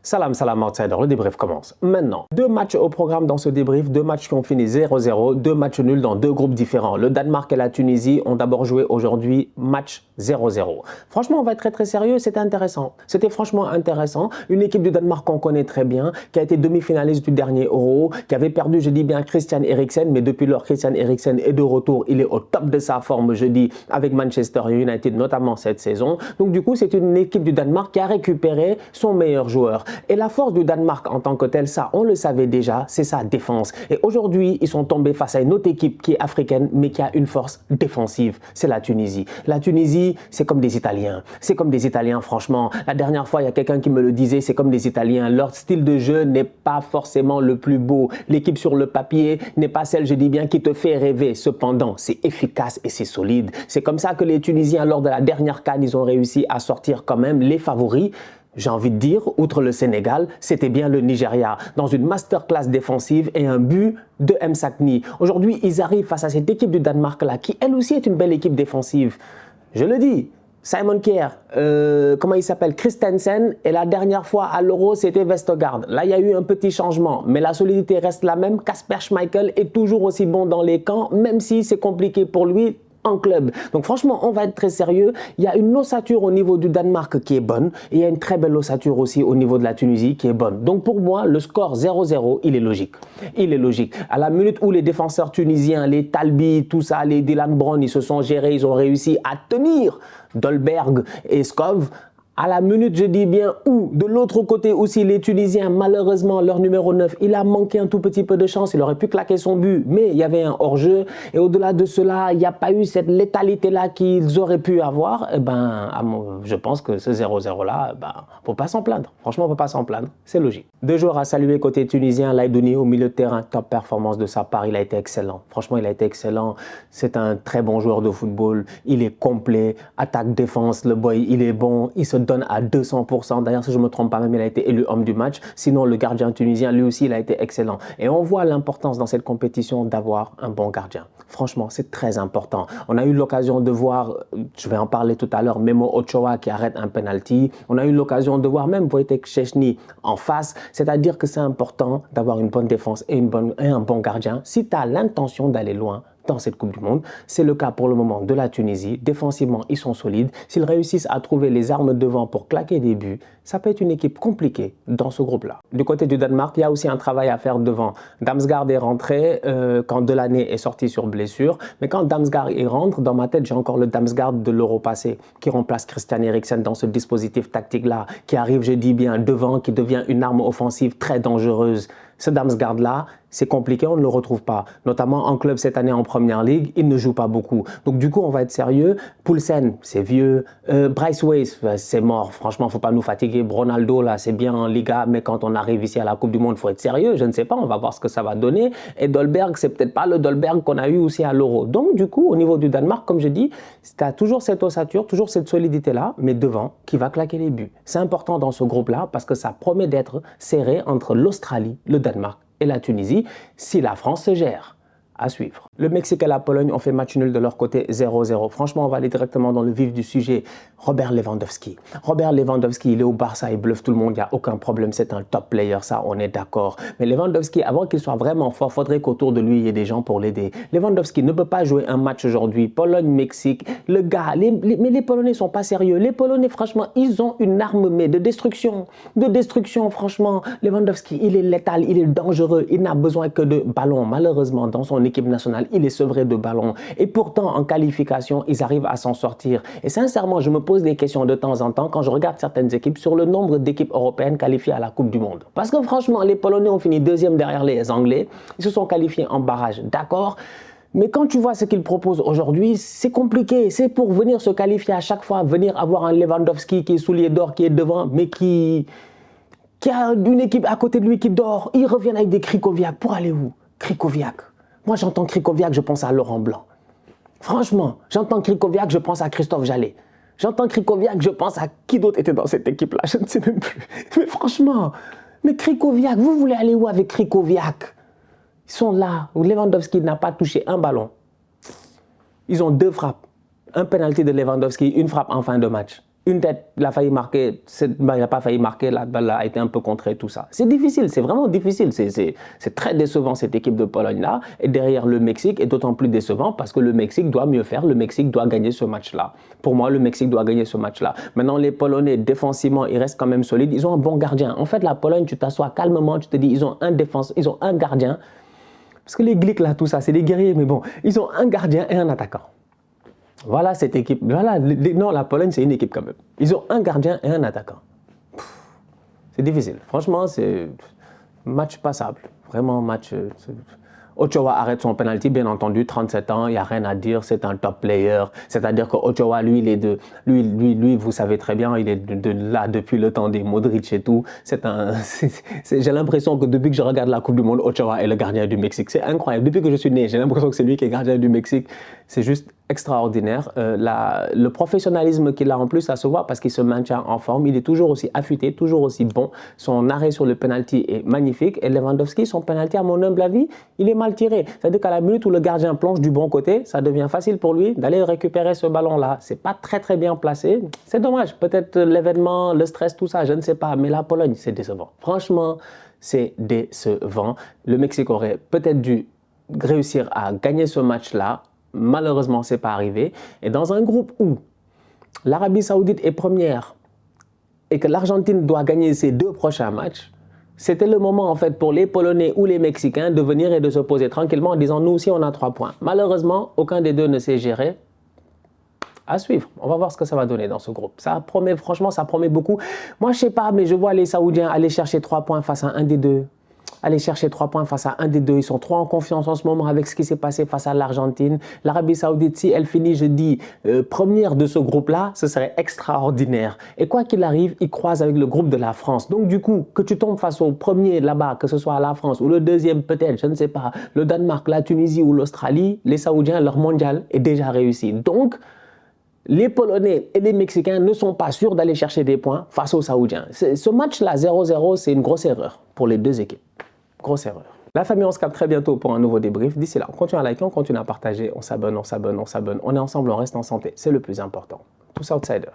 Salam, salam outsider, le débrief commence maintenant. Deux matchs au programme dans ce débrief, deux matchs qui ont fini 0-0, deux matchs nuls dans deux groupes différents. Le Danemark et la Tunisie ont d'abord joué aujourd'hui match 0-0. Franchement, on va être très sérieux, c'était intéressant. C'était franchement intéressant. Une équipe du Danemark qu'on connaît très bien, qui a été demi-finaliste du dernier Euro, qui avait perdu, je dis bien, Christian Eriksen, mais depuis lors, Christian Eriksen est de retour. Il est au top de sa forme, je dis, avec Manchester United, notamment cette saison. Donc du coup, c'est une équipe du Danemark qui a récupéré son meilleur joueur. Et la force du Danemark en tant que tel, ça, on le savait déjà, c'est sa défense. Et aujourd'hui, ils sont tombés face à une autre équipe qui est africaine, mais qui a une force défensive. C'est la Tunisie. La Tunisie, c'est comme des Italiens. C'est comme des Italiens, franchement. La dernière fois, il y a quelqu'un qui me le disait, c'est comme des Italiens. Leur style de jeu n'est pas forcément le plus beau. L'équipe sur le papier n'est pas celle, je dis bien, qui te fait rêver. Cependant, c'est efficace et c'est solide. C'est comme ça que les Tunisiens, lors de la dernière CAN, ils ont réussi à sortir quand même les favoris. J'ai envie de dire, outre le Sénégal, c'était bien le Nigeria, dans une masterclass défensive et un but de Msakni. Aujourd'hui, ils arrivent face à cette équipe du Danemark-là, qui elle aussi est une belle équipe défensive. Je le dis, Simon Kjær, comment il s'appelle, Christensen, et la dernière fois à l'Euro, c'était Vestergaard. Là, il y a eu un petit changement, mais la solidité reste la même. Kasper Schmeichel est toujours aussi bon dans les camps, même si c'est compliqué pour lui en club. Donc franchement, on va être très sérieux. Il y a une ossature au niveau du Danemark qui est bonne et il y a une très belle ossature aussi au niveau de la Tunisie qui est bonne. Donc pour moi, le score 0-0, il est logique. Il est logique. À la minute où les défenseurs tunisiens, les Talbi, tout ça, les Dylan Brown, ils se sont gérés, ils ont réussi à tenir Dolberg et Skov. À la minute, je dis bien, où de l'autre côté aussi, les Tunisiens, malheureusement, leur numéro 9, il a manqué un tout petit peu de chance. Il aurait pu claquer son but, mais il y avait un hors-jeu. Et au-delà de cela, il n'y a pas eu cette létalité-là qu'ils auraient pu avoir. Eh ben, je pense que ce 0-0-là, ben, faut pas s'en plaindre. Franchement, on ne peut pas s'en plaindre. C'est logique. Deux joueurs à saluer côté tunisien. Laidouni au milieu de terrain, top performance de sa part. Il a été excellent. Franchement, il a été excellent. C'est un très bon joueur de football. Il est complet. Attaque, défense, le boy, il est bon. Il se donne à 200%. D'ailleurs, si je ne me trompe pas, même il a été élu homme du match. Sinon, le gardien tunisien, lui aussi, il a été excellent. Et on voit l'importance dans cette compétition d'avoir un bon gardien. Franchement, c'est très important. On a eu l'occasion de voir, je vais en parler tout à l'heure, Memo Ochoa qui arrête un penalty. On a eu l'occasion de voir même Wojtek Szczęsny en face. C'est-à-dire que c'est important d'avoir une bonne défense et un bon gardien si tu as l'intention d'aller loin dans cette Coupe du Monde. C'est le cas pour le moment de la Tunisie. Défensivement, ils sont solides. S'ils réussissent à trouver les armes devant pour claquer des buts, ça peut être une équipe compliquée dans ce groupe-là. Du côté du Danemark, il y a aussi un travail à faire devant. Damsgaard est rentré quand Delaney est sorti sur blessure. Mais quand Damsgaard y rentre, dans ma tête, j'ai encore le Damsgaard de l'Euro passé qui remplace Christian Eriksen dans ce dispositif tactique-là, qui arrive, je dis bien, devant, qui devient une arme offensive très dangereuse. Ce Damsgaard-là, c'est compliqué, on ne le retrouve pas. Notamment en club cette année en Première Ligue, il ne joue pas beaucoup. Donc du coup, on va être sérieux. Poulsen, c'est vieux. Bryce Weiss, c'est mort. Franchement, il ne faut pas nous fatiguer. Ronaldo, là, c'est bien en Liga, mais quand on arrive ici à la Coupe du Monde, il faut être sérieux. Je ne sais pas, on va voir ce que ça va donner. Et Dolberg, c'est peut-être pas le Dolberg qu'on a eu aussi à l'Euro. Donc du coup, au niveau du Danemark, comme je dis, tu as toujours cette ossature, toujours cette solidité-là, mais devant, qui va claquer les buts. C'est important dans ce groupe-là parce que ça promet d'être serré entre l'Australie, le Danemark et la Tunisie, si la France se gère. À suivre. Le Mexique et la Pologne ont fait match nul de leur côté 0-0. Franchement, on va aller directement dans le vif du sujet. Robert Lewandowski. Robert Lewandowski, il est au Barça, il bluffe tout le monde, il n'y a aucun problème, c'est un top player, ça, on est d'accord. Mais Lewandowski, avant qu'il soit vraiment fort, il faudrait qu'autour de lui, il y ait des gens pour l'aider. Lewandowski ne peut pas jouer un match aujourd'hui. Pologne-Mexique, le gars, mais les Polonais ne sont pas sérieux. Les Polonais, franchement, ils ont une arme mais de destruction. De destruction, franchement. Lewandowski, il est létal, il est dangereux, il n'a besoin que de ballons. Malheureusement, dans son équipe nationale, il est sevré de ballons. Et pourtant, en qualification, ils arrivent à s'en sortir. Et sincèrement, je me pose des questions de temps en temps quand je regarde certaines équipes sur le nombre d'équipes européennes qualifiées à la Coupe du Monde. Parce que franchement, les Polonais ont fini deuxième derrière les Anglais. Ils se sont qualifiés en barrage, d'accord? Mais quand tu vois ce qu'ils proposent aujourd'hui, c'est compliqué. C'est pour venir se qualifier à chaque fois, venir avoir un Lewandowski qui est soulier d'or, qui est devant, mais qui a une équipe à côté de lui qui dort. Ils reviennent avec des Krychowiak. Pour aller où? Krychowiak. Moi, j'entends Krychowiak, je pense à Laurent Blanc. Franchement, j'entends Krychowiak, je pense à Christophe Jallet. J'entends Krychowiak, je pense à qui d'autre était dans cette équipe-là, je ne sais même plus. Mais franchement, mais Krychowiak, vous voulez aller où avec Krychowiak? Ils sont là, où Lewandowski n'a pas touché un ballon. Ils ont deux frappes. Un penalty de Lewandowski, une frappe en fin de match. une tête, il a failli marquer, il n'a pas failli marquer, la balle a été un peu contrée, tout ça. C'est difficile, c'est vraiment difficile. C'est très décevant cette équipe de Pologne-là. Et derrière le Mexique est d'autant plus décevant parce que le Mexique doit mieux faire, le Mexique doit gagner ce match-là. Pour moi, le Mexique doit gagner ce match-là. Maintenant, les Polonais, défensivement, ils restent quand même solides. Ils ont un bon gardien. En fait, la Pologne, tu t'assois calmement, tu te dis, ils ont un défense, ils ont un gardien. Parce que les Glick, là, tout ça, c'est des guerriers, mais bon, ils ont un gardien et un attaquant. Voilà cette équipe. Voilà, non, la Pologne, c'est une équipe quand même. Ils ont un gardien et un attaquant. C'est difficile. Franchement, c'est match passable. Vraiment, match... Ochoa arrête son penalty, bien entendu, 37 ans, il n'y a rien à dire, c'est un top player. C'est-à-dire que Ochoa, lui, lui, vous savez très bien, il est là depuis le temps des Modric et tout. J'ai l'impression que depuis que je regarde la Coupe du Monde, Ochoa est le gardien du Mexique. C'est incroyable. Depuis que je suis né, j'ai l'impression que c'est lui qui est gardien du Mexique. C'est juste extraordinaire. Le professionnalisme qu'il a en plus, ça se voit parce qu'il se maintient en forme. Il est toujours aussi affûté, toujours aussi bon. Son arrêt sur le penalty est magnifique. Et Lewandowski, son penalty, à mon humble avis, il est mal tiré. C'est-à-dire qu'à la minute où le gardien plonge du bon côté, ça devient facile pour lui d'aller récupérer ce ballon-là. C'est pas très bien placé. C'est dommage. Peut-être l'événement, le stress, tout ça, je ne sais pas. Mais la Pologne, c'est décevant. Franchement, c'est décevant. Le Mexique aurait peut-être dû réussir à gagner ce match-là. Malheureusement, ce n'est pas arrivé. Et dans un groupe où l'Arabie Saoudite est première et que l'Argentine doit gagner ses 2 prochains matchs, c'était le moment en fait pour les Polonais ou les Mexicains de venir et de se poser tranquillement en disant nous aussi on a 3 points. Malheureusement, aucun des deux ne s'est géré. À suivre. On va voir ce que ça va donner dans ce groupe. Ça promet, franchement, ça promet beaucoup. Moi, je ne sais pas, mais je vois les Saoudiens aller chercher 3 points face à un des deux. Aller chercher 3 points face à un des deux. Ils sont trop en confiance en ce moment avec ce qui s'est passé face à l'Argentine. L'Arabie Saoudite, si elle finit, je dis, première de ce groupe-là, ce serait extraordinaire. Et quoi qu'il arrive, ils croisent avec le groupe de la France. Donc du coup, que tu tombes face au premier là-bas, que ce soit la France ou le deuxième peut-être, je ne sais pas, le Danemark, la Tunisie ou l'Australie, les Saoudiens, leur mondial est déjà réussi. Donc, les Polonais et les Mexicains ne sont pas sûrs d'aller chercher des points face aux Saoudiens. Ce match-là, 0-0, c'est une grosse erreur pour les deux équipes. Grosse erreur. La famille, on se capte très bientôt pour un nouveau débrief. D'ici là, on continue à liker, on continue à partager, on s'abonne. On est ensemble, on reste en santé. C'est le plus important. Tous outsiders.